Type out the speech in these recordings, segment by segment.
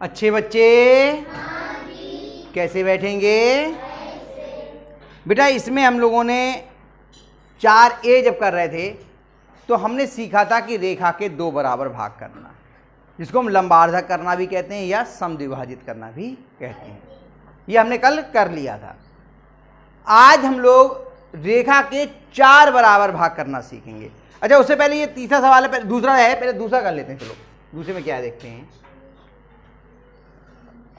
अच्छे बच्चे कैसे बैठेंगे? बेटा इसमें हम लोगों ने 4A जब कर रहे थे तो हमने सीखा था कि रेखा के दो बराबर भाग करना, जिसको हम लंबार्धक करना भी कहते हैं या समद्विभाजित करना भी कहते हैं। ये हमने कल कर लिया था। आज हम लोग रेखा के 4 बराबर भाग करना सीखेंगे। अच्छा, उससे पहले ये तीसरा सवाल है, दूसरा है, पहले दूसरा कर लेते हैं। चलो दूसरे में क्या है देखते हैं।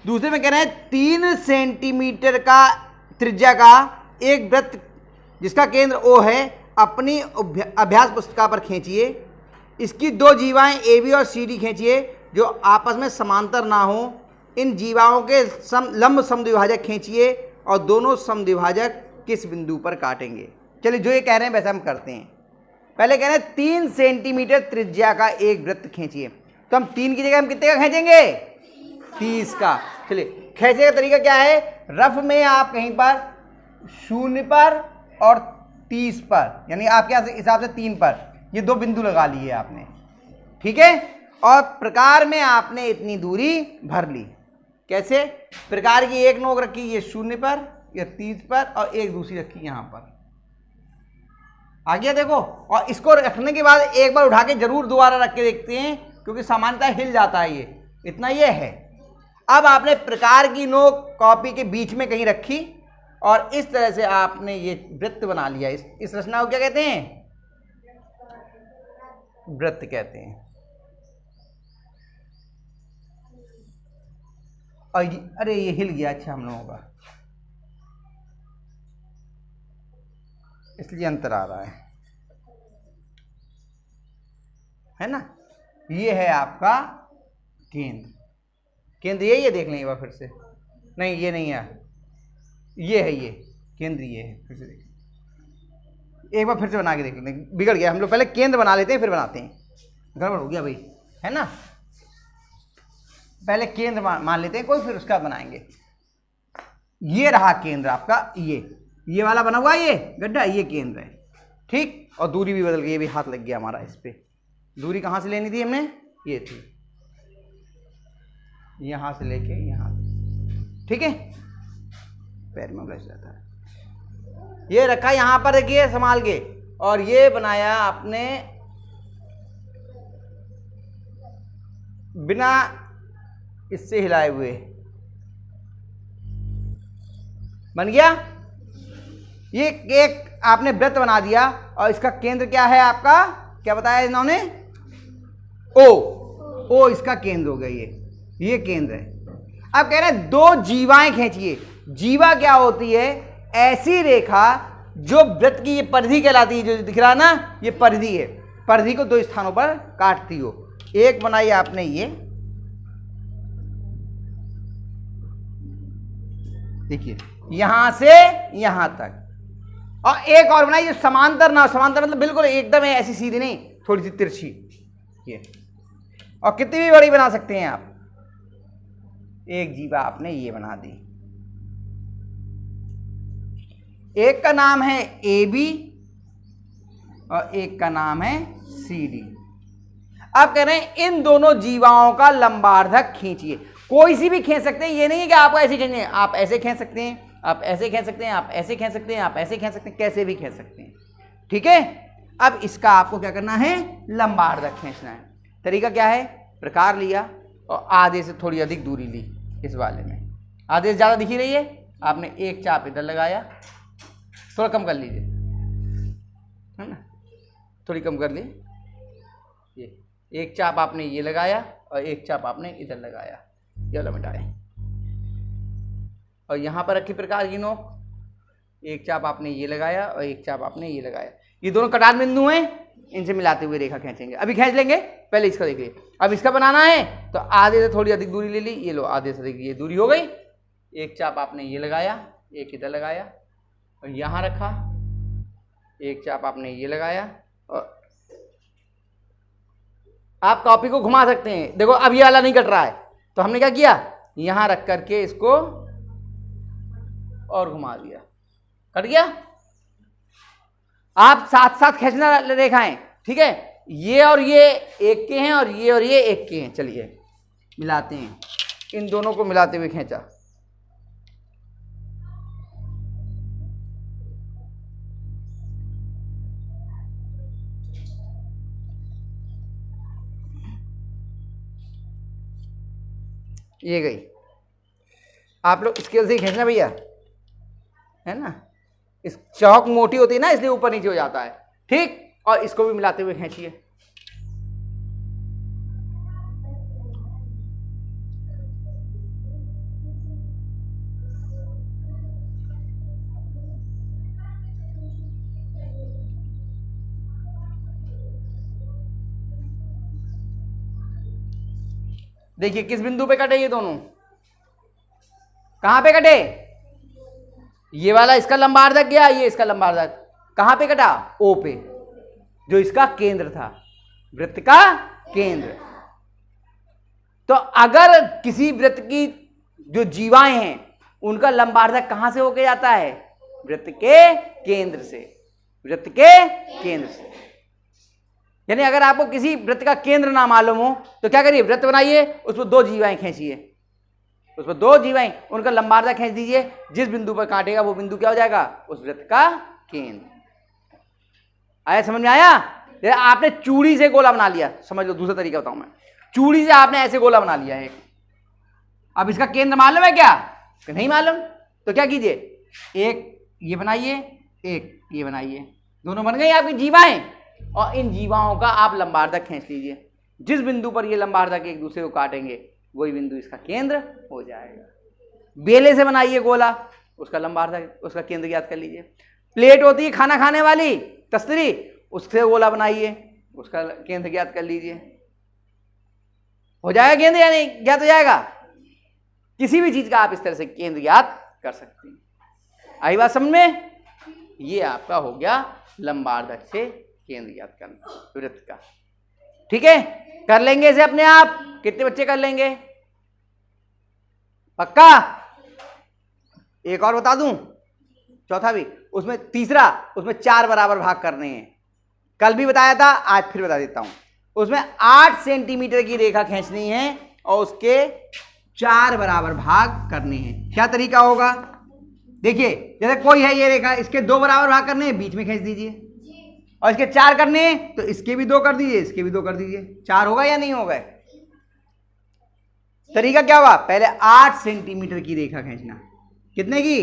दूसरे में कह रहे हैं 3 सेंटीमीटर का त्रिज्या का एक वृत्त जिसका केंद्र O है अपनी अभ्यास पुस्तिका पर खींचिए। इसकी 2 जीवाएं AB और CD खींचिए जो आपस में समांतर ना हो। इन जीवाओं के लंब समद्विभाजक खींचिए और दोनों समद्विभाजक किस बिंदु पर काटेंगे। चलिए जो ये कह रहे हैं वैसा हम करते हैं। पहले कह रहे हैं 3 सेंटीमीटर त्रिज्या का एक वृत्त खींचिए, तो हम 3 की जगह हम कितने का खींचेंगे? 30 का। चलिए खींचने का तरीका क्या है? रफ में आप कहीं पर 0 पर और 30 पर, यानी आपके हिसाब से 3 पर ये 2 बिंदु लगा लिए आपने, ठीक है। और प्रकार में आपने इतनी दूरी भर ली। कैसे? प्रकार की एक नोक रखी ये 0 पर या 30 पर और एक दूसरी रखी यहां पर। आ गया देखो। और इसको रखने के बाद एक बार उठा के जरूर दोबारा रख के देखते हैं क्योंकि सामान्यतः हिल जाता है ये, इतना ये है। अब आपने प्रकार की नोक कॉपी के बीच में कहीं रखी और इस तरह से आपने ये वृत्त बना लिया। इस रचना को क्या कहते हैं? वृत्त कहते हैं। और अरे ये हिल गया, अच्छा हम लोगों का इसलिए अंतर आ रहा है ना। ये है आपका केंद्र। केंद्र यही है, देख लें एक बार फिर से। नहीं ये नहीं है, ये है, ये केंद्र ये है। फिर से देख, एक बार फिर से बना के देख लेते हैं। बिगड़ गया, हम लोग पहले केंद्र बना लेते हैं फिर बनाते हैं। गड़बड़ हो गया भाई, है ना। पहले केंद्र मान लेते हैं कोई, फिर उसका बनाएंगे। ये रहा केंद्र आपका, ये वाला बना हुआ ये गड्ढा, ये केंद्र है, ठीक। और दूरी भी बदल गई, ये भी हाथ लग गया हमारा इस पे। दूरी कहाँ से लेनी थी हमने? ये थी, यहां से लेके यहां, ठीक है। पैर में उलझ जाता है। ये रखा यहां पर, देखिए संभाल के। और ये बनाया आपने बिना इससे हिलाए हुए, बन गया। ये एक आपने वृत्त बना दिया और इसका केंद्र क्या है आपका? क्या बताया इन्होंने? O इसका केंद्र हो गया, ये केंद्र है। अब कह रहे हैं 2 जीवाएं खींचिए। जीवा क्या होती है? ऐसी रेखा जो वृत्त की ये परिधि कहलाती है, जो दिख रहा है ना, ये परिधि है। परिधि को 2 स्थानों पर काटती हो। एक बनाई आपने ये, देखिए यहां से यहां तक, और एक और बनाई जो समांतर ना, समांतर मतलब बिल्कुल एकदम है ऐसी सीधी नहीं, थोड़ी सी तिरछी ये। और कितनी भी बड़ी बना सकते हैं आप। एक जीवा आपने ये बना दी। एक का नाम है AB और एक का नाम है CD। अब कह रहे हैं इन दोनों जीवाओं का लंबार्धक खींचिए। कोई सी भी खींच सकते हैं, ये नहीं है कि आपको ऐसे खींचने, आप ऐसे खींच सकते हैं, आप ऐसे खींच सकते हैं, आप ऐसे खींच सकते हैं, आप ऐसे खींच सकते हैं, कैसे भी खींच सकते हैं, ठीक है। अब इसका आपको क्या करना है? लंबार्धक खींचना है। तरीका क्या है? प्रकार लिया और आधे से थोड़ी अधिक दूरी ली। इस वाले में आधे से ज़्यादा दिख ही रही है, आपने एक चाप इधर लगाया, थोड़ा कम कर लीजिए, है ना, थोड़ी कम कर ली। ये एक चाप आपने ये लगाया और एक चाप आपने इधर लगाया, ये वाला मिटाए। और यहाँ पर रखी प्रकार की नोक, एक चाप आपने ये लगाया और एक चाप आपने ये लगाया। ये दोनों कटान बिंदु हैं, इनसे मिलाते हुए रेखा खींचेंगे। अभी खींच लेंगे, पहले इसका देखिए। अब इसका बनाना है तो आधे से थोड़ी अधिक दूरी ले ली, ये लो आधे से अधिक ये दूरी हो गई। एक चाप आपने ये लगाया, एक इधर लगाया और यहाँ रखा, एक चाप आपने ये लगाया। और आप कॉपी को घुमा सकते हैं, देखो अब ये वाला नहीं कट रहा है तो हमने क्या किया, यहां रख करके इसको और घुमा दिया, कट गया। आप साथ साथ खींचना रेखाएं, ठीक है। ये और ये एक के हैं और ये एक के हैं। चलिए मिलाते हैं। इन दोनों को मिलाते हुए खींचा। ये गई। आप लोग स्केल से ही खींचना भैया, है ना। इस चौक मोटी होती है ना, इसलिए ऊपर नीचे हो जाता है, ठीक। और इसको भी मिलाते हुए खींचिए। देखिए किस बिंदु पे कटे ये दोनों, कहां पे कटे, ये वाला इसका लंबार्धक गया, ये इसका लंबार्धक कहां पे कटा, ओ पे, जो इसका केंद्र था, वृत्त का केंद्र। तो अगर किसी वृत्त की जो जीवाएं हैं उनका लंबार्धक कहां से होके जाता है, वृत्त के केंद्र से, वृत्त के केंद्र से। यानी अगर आपको किसी वृत्त का केंद्र ना मालूम हो तो क्या करिए, वृत्त बनाइए, उस पर दो जीवाएं खींचिए, उस पर दो जीवाएं, उनका लंबार्धक खींच दीजिए, जिस बिंदु पर काटेगा वो बिंदु क्या हो जाएगा, उस वृत्त का केंद्र। आया, समझ में आया। जैसे आपने चूड़ी से गोला बना लिया, समझ लो, दूसरा तरीका बताऊं मैं, चूड़ी से आपने ऐसे गोला बना लिया एक, अब इसका केंद्र मालूम है क्या, नहीं मालूम, तो क्या कीजिए, एक ये बनाइए, एक ये बनाइए, दोनों बन गई आपकी जीवाएं, और इन जीवाओं का आप लंबार्धक खींच लीजिए, जिस बिंदु पर ये लंबार्धक एक दूसरे को काटेंगे वही बिंदु इसका केंद्र हो जाएगा। बेले से बनाइए गोला, उसका लंबार्धक, उसका केंद्र ज्ञात कर लीजिए। प्लेट होती है खाना खाने वाली, तस्तरी, उससे गोला बनाइए, उसका केंद्र ज्ञात कर लीजिए, हो जाएगा केंद्र या नहीं ज्ञात हो जाएगा। किसी भी चीज का आप इस तरह से केंद्र ज्ञात कर सकते हैं। आई बात समझ में, ये आपका हो गया लंबार्धक से केंद्र ज्ञात करना वृत्त का, ठीक है। कर लेंगे इसे अपने आप, कितने बच्चे कर लेंगे, पक्का। एक और बता दूं, चौथा भी, उसमें तीसरा, उसमें 4 बराबर भाग करने हैं, कल भी बताया था, आज फिर बता देता हूं। उसमें 8 सेंटीमीटर की रेखा खींचनी है और उसके 4 बराबर भाग करने हैं। क्या तरीका होगा, देखिए, जैसे कोई है ये रेखा, इसके 2 बराबर भाग करने हैं, बीच में खींच दीजिए, और इसके 4 करने हैं तो इसके भी 2 कर दीजिए, इसके भी 2 कर दीजिए, 4 होगा या नहीं होगा। तरीका क्या हुआ, पहले 8 सेंटीमीटर की रेखा खींचना, कितने की,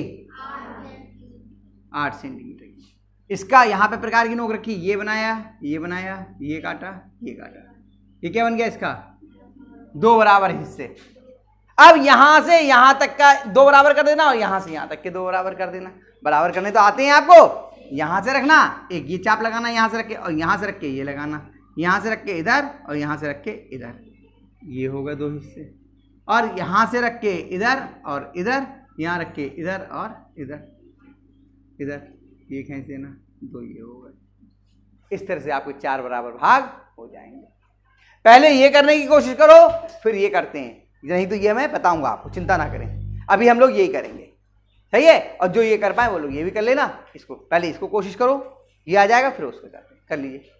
8 सेंटीमीटर की। इसका यहां पे प्रकार की नोक रखी, ये बनाया, ये बनाया, ये काटा, ये काटा, ये क्या बन गया, इसका 2 बराबर हिस्से। अब यहां से यहां तक का 2 बराबर कर देना, और यहां से यहां तक के 2 बराबर कर देना। बराबर करने तो आते हैं आपको, यहां से रखना, एक ये चाप लगाना, यहां से रख के, और यहां से रख के ये लगाना, यहां से रख के इधर, और यहां से रख के इधर, ये हो गए 2 हिस्से। और यहां से रख के इधर और इधर, यहां रख के इधर और इधर, इधर ये खींच देना, 2 ये हो गए। इस तरह से आपके 4 बराबर भाग हो जाएंगे। पहले ये करने की कोशिश करो, फिर ये करते हैं, नहीं तो ये मैं बताऊंगा आपको, चिंता ना करें। अभी हम लोग यही करेंगे, सही है। और जो ये कर पाए वो लोग ये भी कर लेना। इसको पहले इसको कोशिश करो, ये आ जाएगा, फिर उसको कर लीजिए।